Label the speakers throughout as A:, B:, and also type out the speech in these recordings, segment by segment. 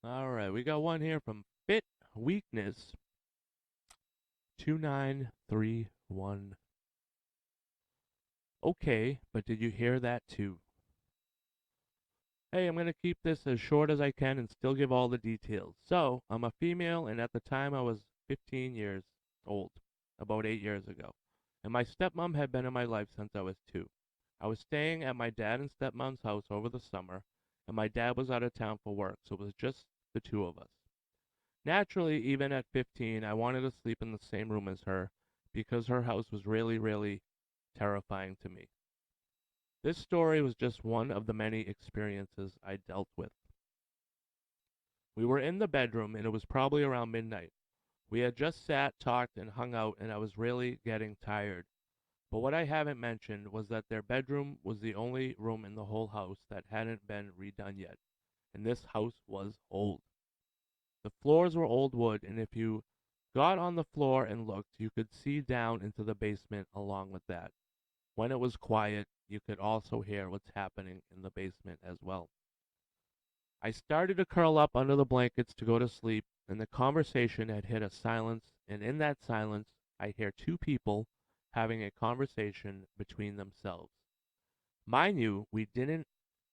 A: All right, we got one here from Fit Weakness 2931. Okay, but did you hear that too? Hey, I'm going to keep this as short as I can and still give all the details. So, I'm a female, and at the time I was 15 years old, about 8 years ago. And my stepmom had been in my life since I was 2. I was staying at my dad and stepmom's house over the summer, and my dad was out of town for work, so it was just the two of us. Naturally, even at 15, I wanted to sleep in the same room as her because her house was really, really terrifying to me. This story was just one of the many experiences I dealt with. We were in the bedroom, and it was probably around midnight. We had just sat, talked, and hung out, and I was really getting tired. But what I haven't mentioned was that their bedroom was the only room in the whole house that hadn't been redone yet, and this house was old. The floors were old wood, and if you got on the floor and looked, you could see down into the basement along with that. When it was quiet, you could also hear what's happening in the basement as well. I started to curl up under the blankets to go to sleep, and the conversation had hit a silence, and in that silence, I hear two people having a conversation between themselves. Mind you, we didn't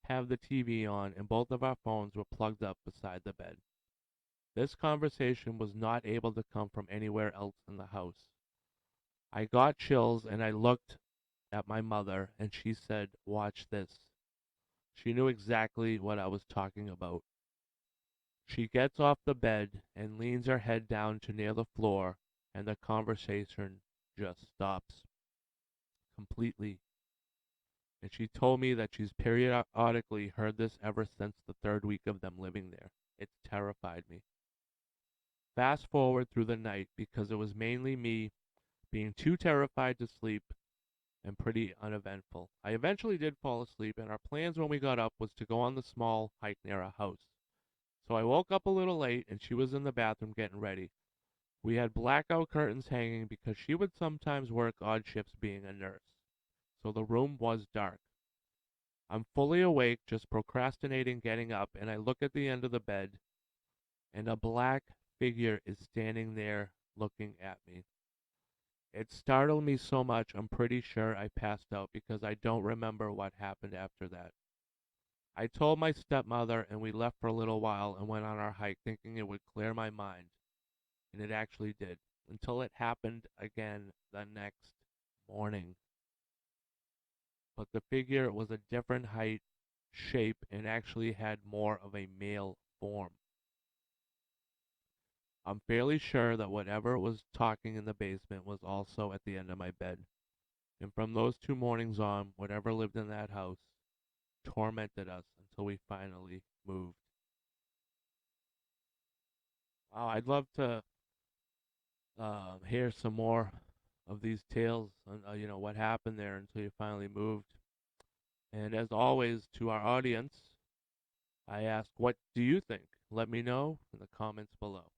A: have the TV on, and both of our phones were plugged up beside the bed. This conversation was not able to come from anywhere else in the house. I got chills, and I looked at my mother, and she said, "Watch this." She knew exactly what I was talking about. She gets off the bed and leans her head down to near the floor, and the conversation just stops completely. And she told me that she's periodically heard this ever since the third week of them living there. It terrified me. Fast forward through the night, because it was mainly me being too terrified to sleep and pretty uneventful. I eventually did fall asleep, and our plans when we got up was to go on the small hike near our house. So I woke up a little late, and she was in the bathroom getting ready. We had blackout curtains hanging because she would sometimes work odd shifts being a nurse. So the room was dark. I'm fully awake, just procrastinating getting up, and I look at the end of the bed, and a black figure is standing there looking at me. It startled me so much I'm pretty sure I passed out because I don't remember what happened after that. I told my stepmother, and we left for a little while and went on our hike thinking it would clear my mind, and it actually did, until it happened again the next morning. But the figure was a different height, shape, and actually had more of a male form. I'm fairly sure that whatever was talking in the basement was also at the end of my bed. And from those 2 mornings on, whatever lived in that house tormented us until we finally moved. Wow, I'd love to hear some more of these tales on what happened there until you finally moved. And as always, to our audience, I ask, what do you think? Let me know in the comments below.